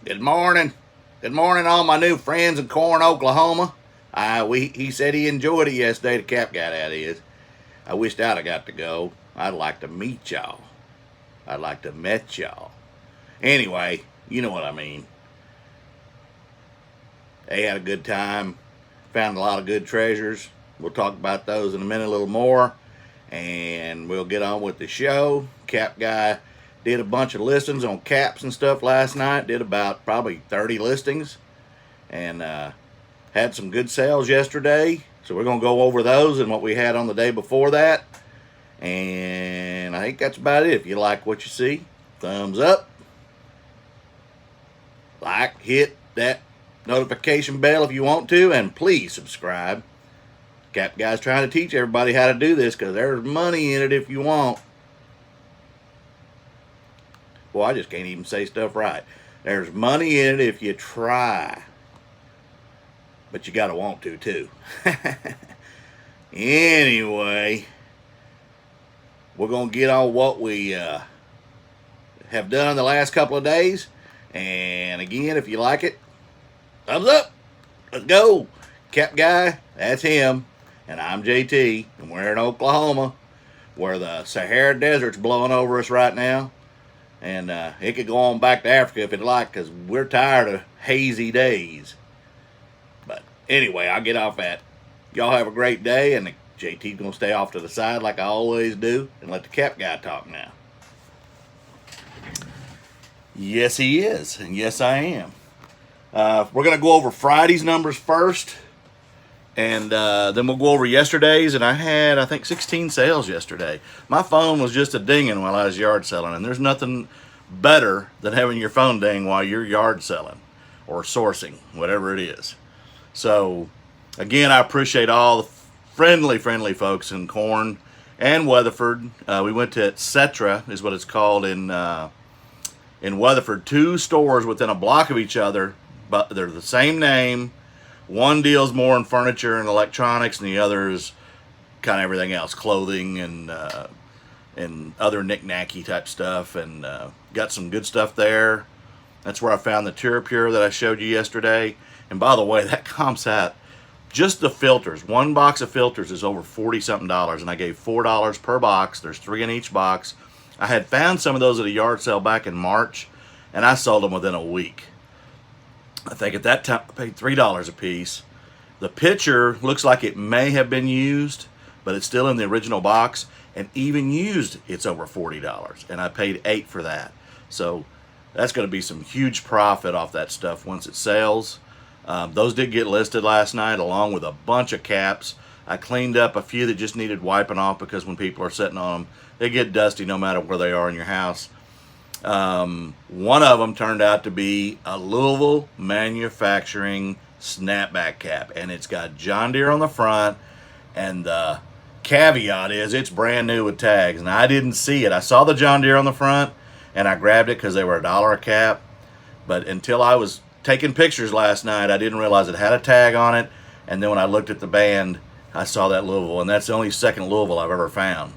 Good morning. Good morning, all my new friends in Corn, Oklahoma. He said he enjoyed it yesterday. The Cap Guy, that is. I wished I'd have got to go. I'd like to meet y'all. I'd like to met y'all. Anyway, you know what I mean. They had a good time. Found a lot of good treasures. We'll talk about those in a minute, a little more. And we'll get on with the show. Cap Guy did a bunch of listings on caps and stuff last night. Did about probably 30 listings. And had some good sales yesterday. So we're going to go over those and what we had on the day before that. And I think that's about it. If you like what you see, thumbs up. Like, hit that notification bell if you want to. And please subscribe. Cap Guy's trying to teach everybody how to do this because there's money in it if you want. Well, I just can't even say stuff right. There's money in it if you try. But you got to want to, too. Anyway, we're going to get on what we have done the last couple of days. And again, if you like it, thumbs up. Let's go. Cap Guy, that's him. And I'm JT, and we're in Oklahoma, where the Sahara Desert's blowing over us right now. And it could go on back to Africa if it'd like, because we're tired of hazy days. But anyway, I'll get off that. Y'all have a great day, and JT's going to stay off to the side like I always do, and let the Cap Guy talk now. Yes, he is, and yes, I am. We're going to go over Friday's numbers first. And then we'll go over yesterday's, and I had, I think, 16 sales yesterday. My phone was just a dinging while I was yard selling, and there's nothing better than having your phone ding while you're yard selling or sourcing, whatever it is. So, again, I appreciate all the friendly folks in Corn and Weatherford. We went to Etc., is what it's called in Weatherford. 2 stores within a block of each other, but they're the same name. One deals more in furniture and electronics, and the other is kind of everything else, clothing and other knick-knacky type stuff. And got some good stuff there. That's where I found the TerraPure that I showed you yesterday. And by the way, that comps out just the filters. One box of filters is over $40-something, and I gave $4 per box. There's 3 in each box. I had found some of those at a yard sale back in March, and I sold them within a week. I think at that time I paid $3 a piece. The pitcher looks like it may have been used, but it's still in the original box. And even used, it's over $40. And I paid $8 for that. So that's going to be some huge profit off that stuff once it sells. Those did get listed last night along with a bunch of caps. I cleaned up a few that just needed wiping off because when people are sitting on them, they get dusty no matter where they are in your house. One of them turned out to be a Louisville manufacturing snapback cap, and it's got John Deere on the front, and the caveat is it's brand new with tags. And I didn't see it. I saw the John Deere on the front, and I grabbed it because they were $1 a cap. But until I was taking pictures last night, I didn't realize it had a tag on it. And then when I looked at the band, I saw that Louisville, and that's the only second Louisville I've ever found.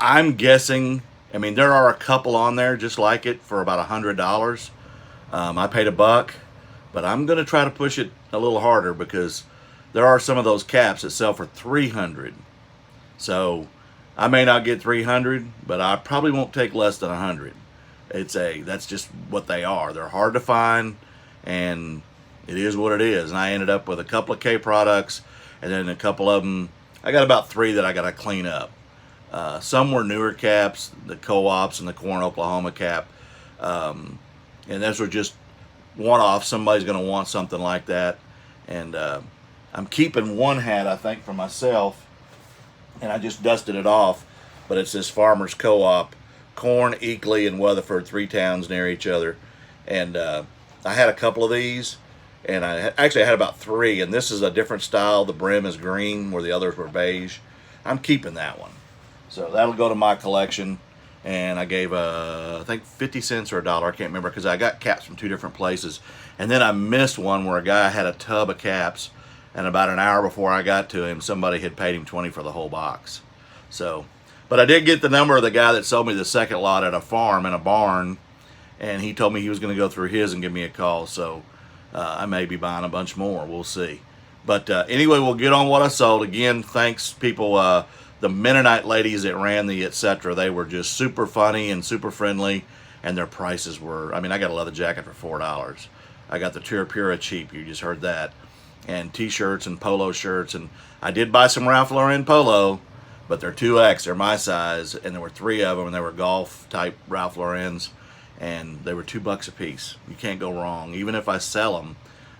I'm guessing. I mean, there are a couple on there just like it for about $100. I paid $1, but I'm going to try to push it a little harder because there are some of those caps that sell for $300. So I may not get $300, but I probably won't take less than $100. That's just what they are. They're hard to find, and it is what it is. And I ended up with a couple of K products, and then a couple of them. I got about 3 that I got to clean up. Some were newer caps, the co-ops and the Corn, Oklahoma cap. And those were just one-off. Somebody's going to want something like that. And I'm keeping one hat, I think, for myself. And I just dusted it off. But it's this Farmer's Co-op, Corn, Eakley, and Weatherford, 3 towns near each other. And I had a couple of these. And I had about 3. And this is a different style. The brim is green where the others were beige. I'm keeping that one. So that'll go to my collection, and I gave, I think 50 cents or $1, I can't remember, because I got caps from 2 different places. And then I missed one where a guy had a tub of caps, and about an hour before I got to him, somebody had paid him $20 for the whole box. So, but I did get the number of the guy that sold me the second lot at a farm in a barn, and he told me he was going to go through his and give me a call. So I may be buying a bunch more. We'll see. But anyway, we'll get on what I sold. Again, thanks, people. The Mennonite ladies that ran the etc. They were just super funny and super friendly, and their prices were. I mean, I got a leather jacket for $4. I got the Pura cheap. You just heard that, and T-shirts and polo shirts, and I did buy some Ralph Lauren polo, but they're 2X. They're my size, and there were 3 of them, and they were golf type Ralph Laurens, and they were $2 a piece. You can't go wrong. Even if I sell them,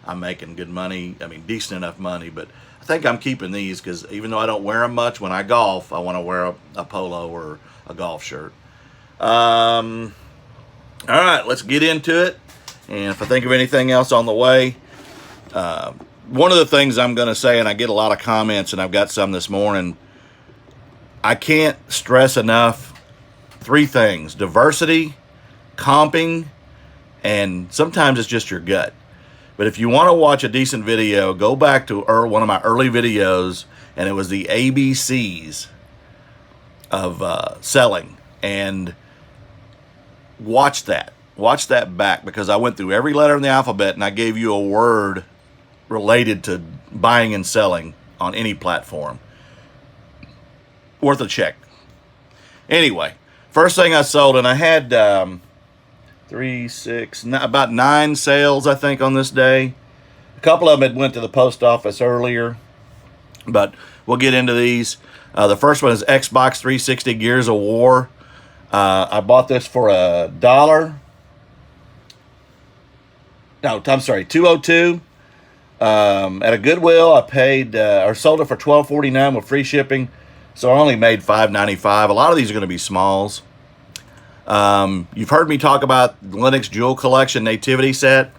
I'm making good money. I mean, decent enough money, but I think I'm keeping these because even though I don't wear them much, when I golf, I want to wear a polo or a golf shirt. All right, let's get into it. And if I think of anything else on the way, one of the things I'm going to say, and I get a lot of comments, and I've got some this morning, I can't stress enough 3 things: diversity, comping, and sometimes it's just your gut. But if you want to watch a decent video, go back to one of my early videos, and it was the ABCs of selling, and watch that. Watch that back, because I went through every letter in the alphabet, and I gave you a word related to buying and selling on any platform. Worth a check. Anyway, first thing I sold, and I had about 9 sales, I think, on this day. A couple of them had went to the post office earlier, but we'll get into these. The first one is Xbox 360 Gears of War. I bought this for $1. No, I'm sorry, $2.02. At a Goodwill, I paid or sold it for $12.49 with free shipping, so I only made $5.95. A lot of these are going to be smalls. You've heard me talk about Linux Jewel Collection Nativity Set.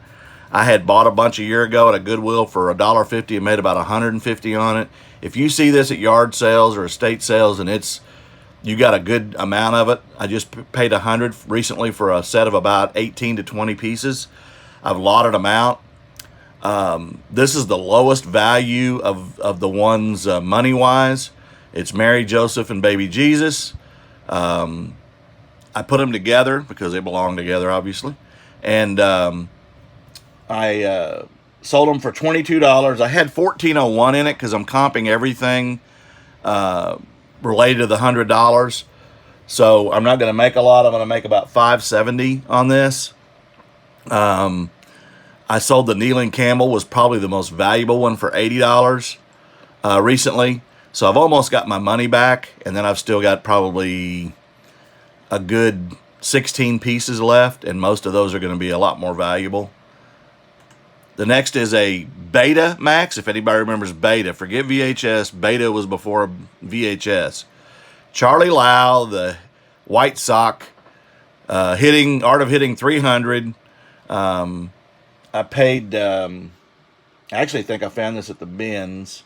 I had bought a bunch a year ago at a Goodwill for $1.50 and made about $150 on it. If you see this at yard sales or estate sales and you got a good amount of it, I just paid $100 recently for a set of about 18 to 20 pieces. I've lotted them out. This is the lowest value of the ones money-wise. It's Mary, Joseph, and Baby Jesus. I put them together because they belong together, obviously. And I sold them for $22. I had $14.01 in it because I'm comping everything related to the $100. So I'm not going to make a lot. I'm going to make about $5.70 on this. I sold the Kneeling Camel, was probably the most valuable one, for $80 recently. So I've almost got my money back, and then I've still got probably a good 16 pieces left, and most of those are going to be a lot more valuable. The next is a Beta Max. If anybody remembers Beta, forget VHS. Beta was before VHS. Charlie Lau, the White Sock, Art of Hitting 300. I paid, I actually think I found this at the bins,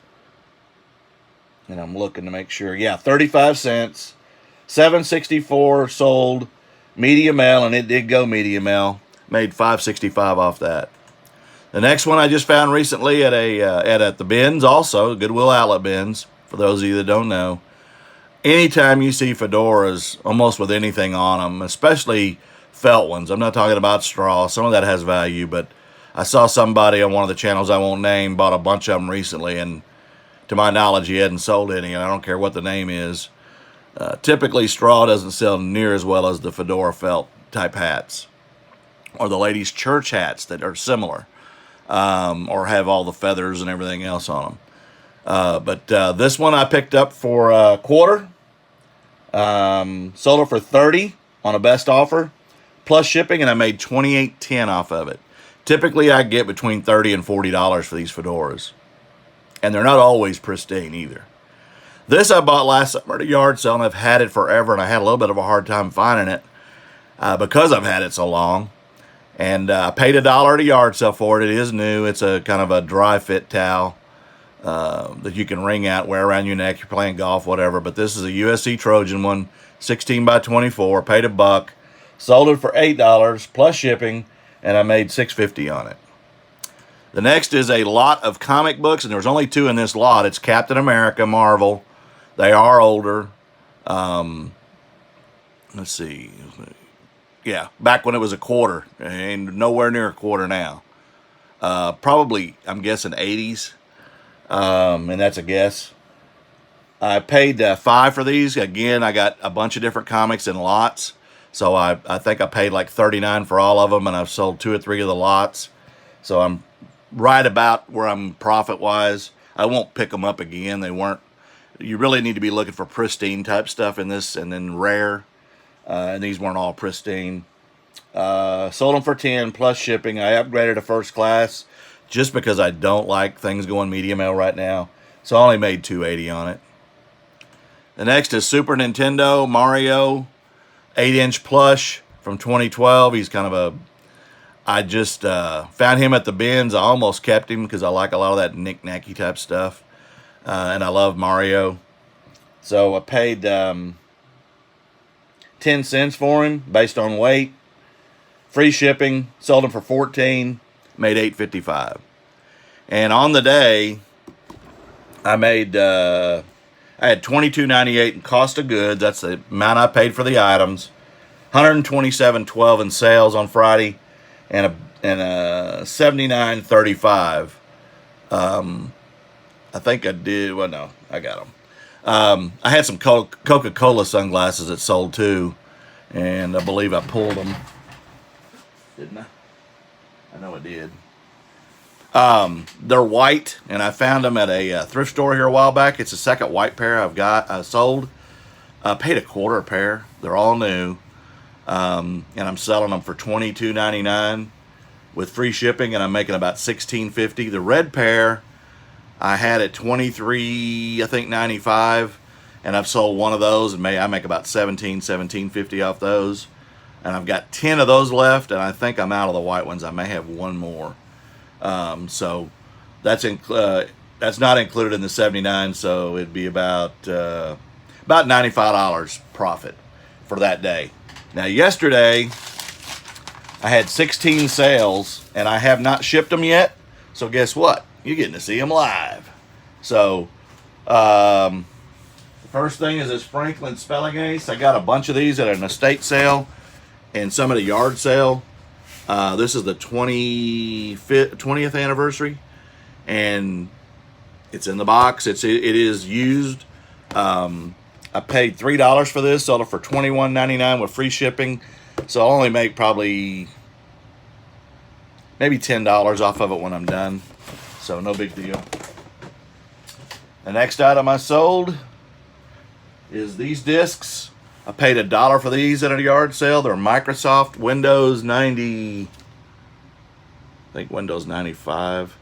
and I'm looking to make sure. Yeah, 35 cents, $7.64 sold, medium L, and it did go medium L. Made $5.65 off that. The next one I just found recently at the bins, also Goodwill outlet bins. For those of you that don't know, anytime you see fedoras, almost with anything on them, especially felt ones. I'm not talking about straw. Some of that has value, but I saw somebody on one of the channels I won't name bought a bunch of them recently, and to my knowledge, he hadn't sold any, and I don't care what the name is. Typically, straw doesn't sell near as well as the fedora felt type hats, or the ladies' church hats that are similar, or have all the feathers and everything else on them. But this one I picked up for a quarter. Sold it for $30 on a best offer, plus shipping, and I made $28.10 off of it. Typically, I get between $30 and $40 for these fedoras, and they're not always pristine either. This I bought last summer at a yard sale, and I've had it forever, and I had a little bit of a hard time finding it because I've had it so long. And I paid $1 at a yard sale for it. It is new. It's a kind of a dry fit towel that you can wring out, wear around your neck. You're playing golf, whatever. But this is a USC Trojan one, 16 by 24. Paid $1. Sold it for $8 plus shipping, and I made $6.50 on it. The next is a lot of comic books, and there's only 2 in this lot. It's Captain America, Marvel. They are older. Let's see. Yeah, back when it was a quarter, and nowhere near a quarter now. Probably, I'm guessing 80s, and that's a guess. I paid $5 for these. Again, I got a bunch of different comics in lots, so I think I paid like $39 for all of them, and I've sold 2 or 3 of the lots. So I'm right about where I'm profit-wise. I won't pick them up again. They weren't. You really need to be looking for pristine type stuff in this, and then rare. And these weren't all pristine. Sold them for 10 plus shipping. I upgraded to first class just because I don't like things going medium L right now. So I only made $2.80 on it. The next is Super Nintendo Mario 8-inch plush from 2012. He's kind of a... I just found him at the bins. I almost kept him because I like a lot of that knick-knacky type stuff. And I love Mario. So I paid 10 cents for him based on weight. Free shipping. Sold him for 14. Made $8.55. And on the day, I made... I had $22.98 in cost of goods. That's the amount I paid for the items. $127.12 in sales on Friday, and a $79.35. I think I did. Well, no, I got them. I had some Coca-Cola sunglasses that sold too, and I believe I pulled them. Didn't I? I know I did. They're white, and I found them at a thrift store here a while back. It's the second white pair I sold. I paid $0.25 a pair. They're all new, and I'm selling them for $22.99 with free shipping, and I'm making about $16.50. The red pair I had at $23, I think $95, and I've sold one of those, and I make about $17.50 off those. And I've got 10 of those left, and I think I'm out of the white ones. I may have one more. So that's not included in the 79, so it'd be about $95 profit for that day. Now yesterday I had 16 sales, and I have not shipped them yet. So guess what? You're getting to see them live. So the first thing is this Franklin Spelling Ace. I got a bunch of these at an estate sale and some at a yard sale. This is the 20th anniversary, and it's in the box. It is used. I paid $3 for this, sold it for $21.99 with free shipping. So I'll only make probably maybe $10 off of it when I'm done. So no big deal. The next item I sold is these discs. I paid $1 for these at a yard sale. They're Microsoft Windows 90, I think Windows 95.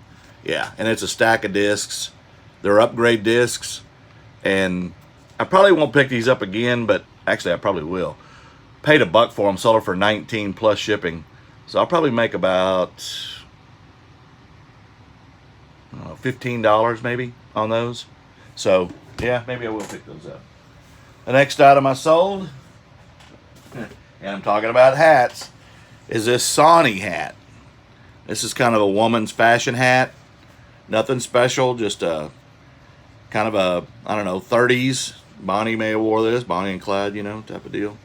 Yeah, and it's a stack of discs. They're upgrade discs, and I probably won't pick these up again, but actually I probably will. Paid $1 for them, sold it for $19 plus shipping. So I'll probably make about $15 maybe on those. So yeah, maybe I will pick those up. The next item I sold, and I'm talking about hats, is this Sony hat. This is kind of a woman's fashion hat. Nothing special, just a kind of a, I don't know, 30s. Bonnie may have wore this, Bonnie and Clyde, type of deal.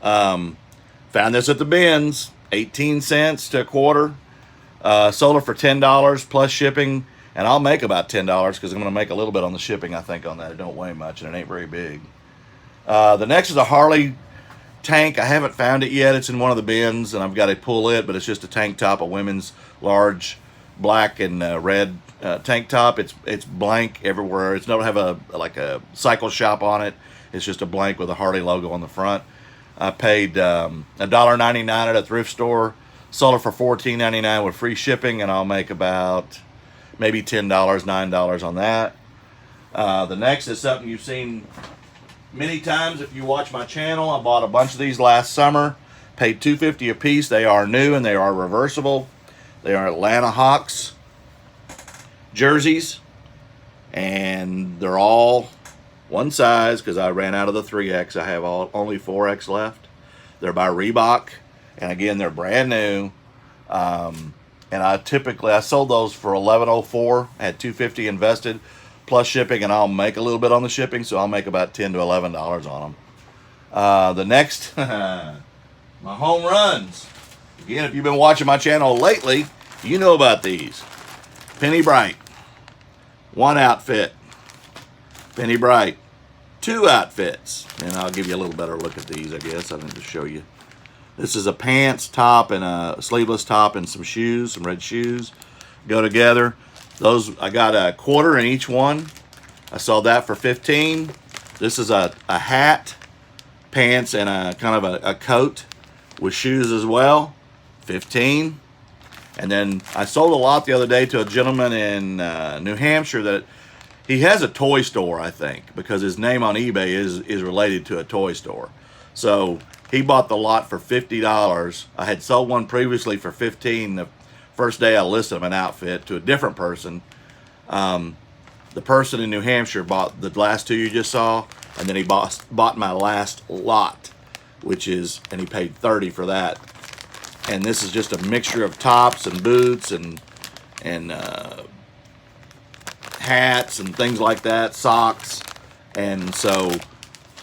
Found this at the bins, 18 cents to $0.25. Sold it for $10 plus shipping, and I'll make about $10 because I'm going to make a little bit on the shipping, I think, on that. It don't weigh much, and it ain't very big. The next is a Harley tank. I haven't found it yet. It's in one of the bins, and I've got to pull it, but it's just a tank top, a women's large black and red tank top. It's blank everywhere. It's don't have a cycle shop on it. It's just a blank with a Harley logo on the front. I paid $1.99 at a thrift store. Sold it for $14.99 with free shipping, and I'll make about maybe $10, $9 on that. The next is something you've seen many times if you watch my channel. I bought a bunch of these last summer. Paid $2.50 a piece. They are new and they are reversible. They are Atlanta Hawks jerseys, and they're all one size because I ran out of the 3X. I have only 4X left. They're by Reebok, and again, they're brand new. And I sold those for $11.04. I had $2.50 invested plus shipping, and I'll make a little bit on the shipping, so I'll make about $10 to $11 on them. The next My home runs. Again, if you've been watching my channel lately, you know about these. Penny Bright, 1 outfit. Penny Bright, 2 outfits. And I'll give you a little better look at these, I guess. I need to show you. This is a pants top and a sleeveless top and some shoes, some red shoes. Go together. Those, I got a quarter in each one. I sold that for 15. This is a hat, pants, and a kind of a coat with shoes as well, 15. And then I sold a lot the other day to a gentleman in New Hampshire that he has a toy store, I think, because his name on eBay is related to a toy store. So he bought the lot for $50. I had sold one previously for 15 the first day I listed him an outfit to a different person. The person in New Hampshire bought the last 2 you just saw, and then he bought my last lot, which is, and he paid 30 for that. And this is just a mixture of tops and boots and hats and things like that, socks. And so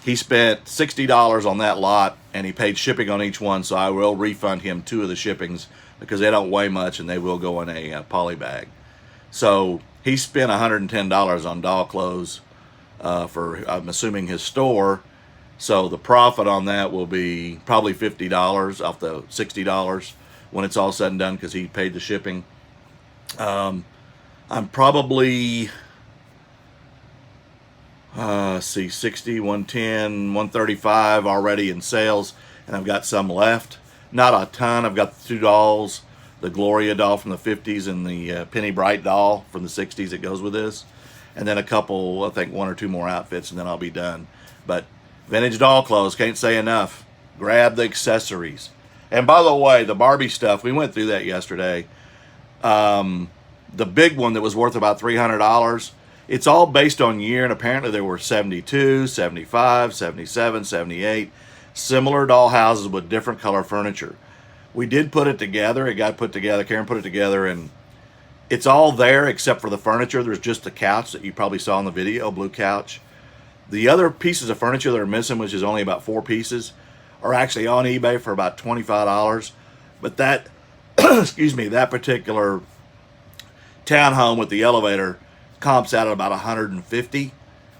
he spent $60 on that lot, and he paid shipping on each one, so I will refund him 2 of the shippings because they don't weigh much and they will go in a poly bag. So he spent $110 on doll clothes for, I'm assuming, his store. So the profit on that will be probably $50 off the $60 when it's all said and done because he paid the shipping. I'm probably, see, 60, 110, 135 already in sales, and I've got some left. Not a ton. I've got the 2 dolls, the Gloria doll from the 50s and the Penny Bright doll from the 60s that goes with this. And then a couple, I think 1 or 2 more outfits, and then I'll be done. But vintage doll clothes, can't say enough. Grab the accessories. And by the way, the Barbie stuff, we went through that yesterday. The big one that was worth about $300, it's all based on year, and apparently there were 72, 75, 77, 78, similar doll houses with different color furniture. We did put it together. It got put together. Karen put it together, and it's all there except for the furniture. There's just the couch that you probably saw in the video, blue couch. The other pieces of furniture that are missing, which is only about 4 pieces, are actually on eBay for about $25. But that, excuse me, that particular townhome with the elevator comps out at about 150.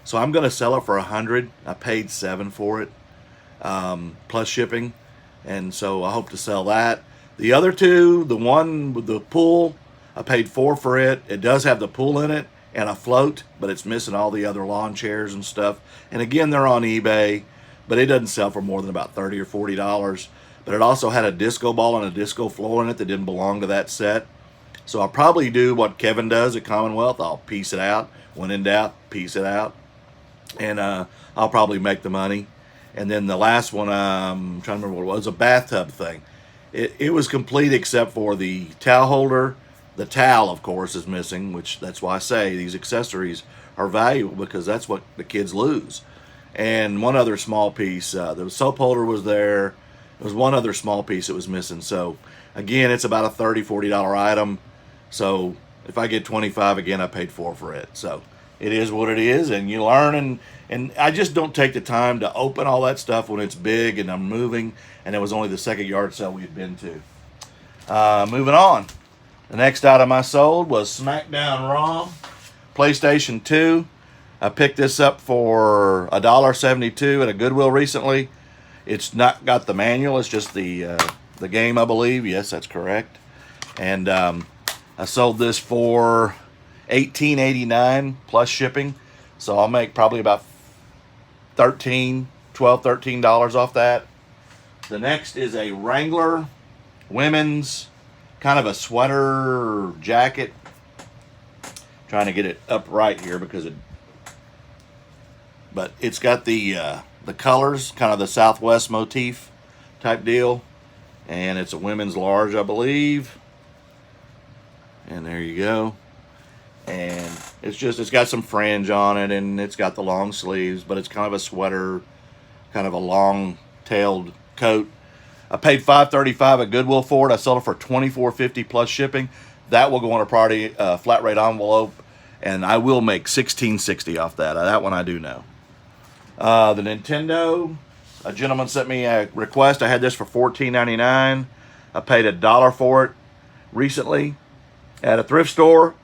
So I'm going to sell it for 100. I paid 7 for it, plus shipping. And so I hope to sell that. The other 2, the one with the pool, I paid 4 for it. It does have the pool in it and a float, but it's missing all the other lawn chairs and stuff. And again, they're on eBay, but it doesn't sell for more than about $30 or $40. But it also had a disco ball and a disco floor in it that didn't belong to that set. So I'll probably do what Kevin does at Commonwealth. I'll piece it out. When in doubt, piece it out. And I'll probably make the money. And then the last one, I'm trying to remember what it was, a bathtub thing. It was complete except for the towel holder. The towel, of course, is missing, which that's why I say these accessories are valuable because that's what the kids lose. And one other small piece, the soap holder was there. There was one other small piece that was missing. So, again, it's about a $30, $40 item. So, if I get 25 again, I paid 4 for it. So, it is what it is, and you learn. And I just don't take the time to open all that stuff when it's big and I'm moving. And it was only the second yard sale we had been to. Moving on. The next item I sold was SmackDown Raw, PlayStation 2. I picked this up for $1.72 at a Goodwill recently. It's not got the manual. It's just the game, I believe. Yes, that's correct. And I sold this for $18.89 plus shipping. So I'll make probably about $13 off that. The next is a Wrangler women's kind of a sweater jacket. Trying to get it upright here because but it's got the colors, kind of the Southwest motif type deal, and it's a women's large, I believe. And there you go. And it's got some fringe on it, and it's got the long sleeves, but it's kind of a sweater, kind of a long-tailed coat. I paid $5.35 at Goodwill for it. I sold it for $24.50 plus shipping. That will go on a party flat rate envelope, and I will make $16.60 off that. That one I do know. The Nintendo A gentleman sent me a request. I had this for $14.99. I paid $1 for it recently at a thrift store.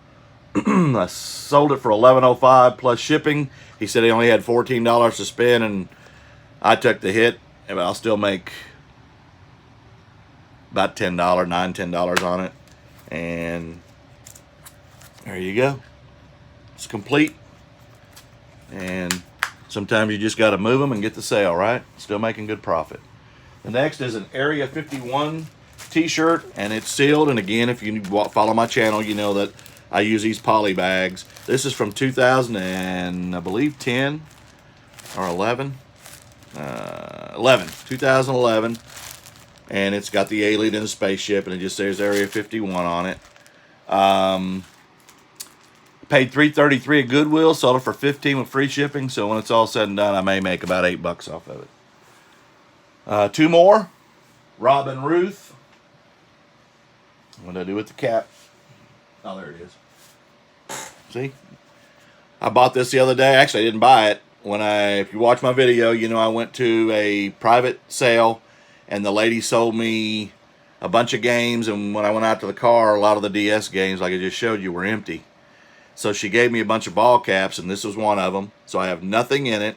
I sold it for $11.05 plus shipping. He said he only had $14 to spend, and I took the hit, but I'll still make about $10 on it. And there you go. It's complete. And sometimes you just got to move them and get the sale, right? Still making good profit. The next is an Area 51 t-shirt, and it's sealed. And again, if you follow my channel, you know that I use these poly bags. This is from 2000 and I believe 10 or 11. 2011. And it's got the alien in the spaceship, and it just says Area 51 on it. Paid $3.33 at Goodwill, sold it for $15 with free shipping. So when it's all said and done, I may make about $8 off of it. Two more. Robin Ruth. What did I do with the cap? Oh, there it is. See? I bought this the other day. Actually, I didn't buy it. If you watch my video, you know I went to a private sale, and the lady sold me a bunch of games, and when I went out to the car, a lot of the DS games, like I just showed you, were empty. So she gave me a bunch of ball caps, and this was one of them. So I have nothing in it.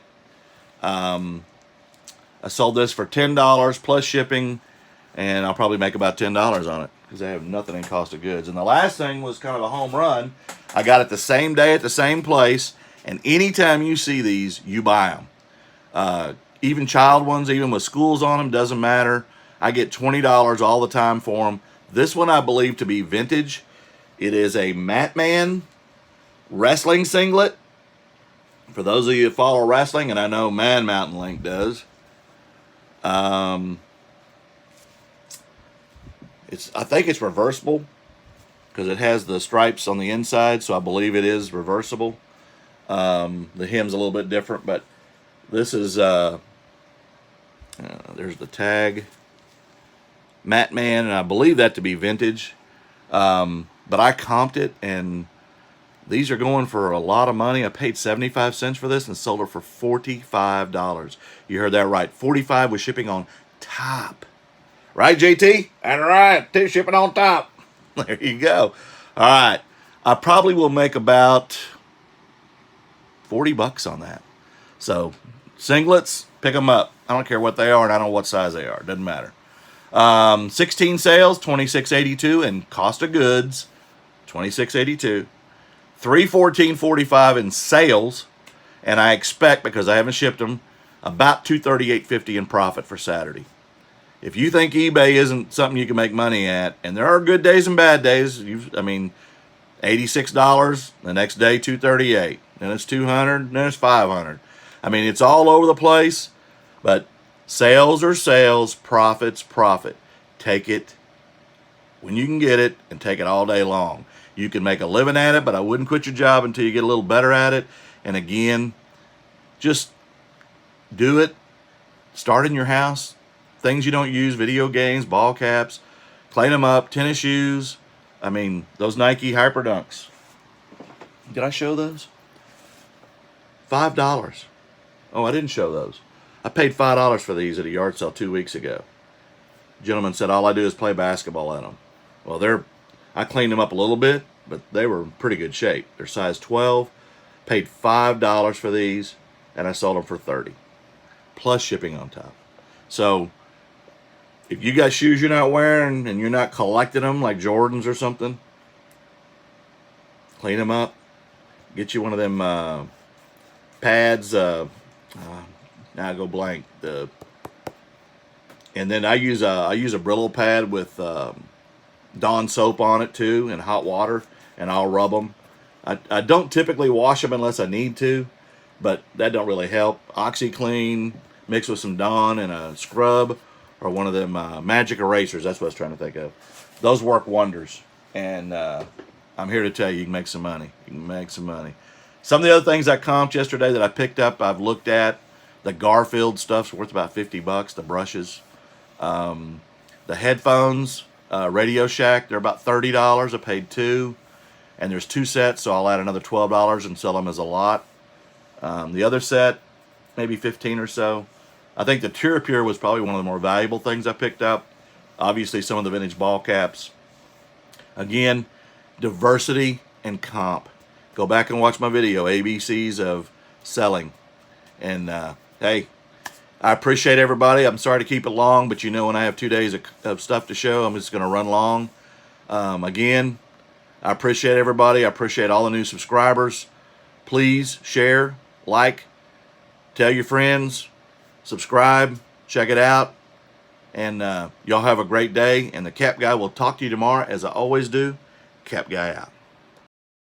I sold this for $10 plus shipping, and I'll probably make about $10 on it because I have nothing in cost of goods. And the last thing was kind of a home run. I got it the same day at the same place, and anytime you see these, you buy them. Even child ones, even with schools on them, doesn't matter. I get $20 all the time for them. This one I believe to be vintage. It is a Matman wrestling singlet. For those of you that follow wrestling, and I know Man Mountain Link does. I think it's reversible because it has the stripes on the inside, so I believe it is reversible. The hem's a little bit different, but this is there's the tag, Matman, and I believe that to be vintage. But I comped it, and these are going for a lot of money. I paid 75 cents for this and sold it for $45. You heard that right. 45 with shipping on top. Right, JT? That's right. Shipping on top. There you go. All right. I probably will make about $40 on that. So, singlets, pick them up. I don't care what they are, and I don't know what size they are. Doesn't matter. 16 sales, $26.82, and cost of goods, $26.82. $314.45 in sales, and I expect, because I haven't shipped them, about $238.50 in profit for Saturday. If you think eBay isn't something you can make money at, and there are good days and bad days, $86, the next day $238, then it's $200, then it's $500. I mean, it's all over the place, but sales are sales, profit's profit. Take it when you can get it, and take it all day long. You can make a living at it, but I wouldn't quit your job until you get a little better at it. And again, just do it. Start in your house. Things you don't use, video games, ball caps, clean them up, tennis shoes. I mean, those Nike Hyper Dunks. Did I show those? $5. Oh, I didn't show those. I paid $5 for these at a yard sale 2 weeks ago. Gentleman said all I do is play basketball in them. Well, I cleaned them up a little bit, but they were in pretty good shape. They're size 12. Paid $5 for these, and I sold them for $30, plus shipping on top. So, if you got shoes you're not wearing and you're not collecting them like Jordans or something, clean them up. Get you one of them pads. Now I go blank. And then I use a Brillo pad with Dawn soap on it too, and hot water, and I'll rub them. I don't typically wash them unless I need to, but that don't really help. OxyClean mixed with some Dawn and a scrub, or one of them magic erasers. That's what I was trying to think of. Those work wonders, and I'm here to tell you, you can make some money. You can make some money. Some of the other things I comped yesterday that I picked up, I've looked at. The Garfield stuff's worth about $50. The brushes, the headphones, Radio Shack, they're about $30. I paid $2, and there's 2 sets, so I'll add another $12 and sell them as a lot. The other set, maybe $15 or so. I think the Pure was probably one of the more valuable things I picked up. Obviously, some of the vintage ball caps. Again, diversity and comp. Go back and watch my video, ABCs of selling. And hey, I appreciate everybody. I'm sorry to keep it long, but you know when I have 2 days of stuff to show, I'm just going to run long. Again, I appreciate everybody. I appreciate all the new subscribers. Please share, like, tell your friends, subscribe, check it out. And y'all have a great day. And the Cap Guy will talk to you tomorrow, as I always do. Cap Guy out.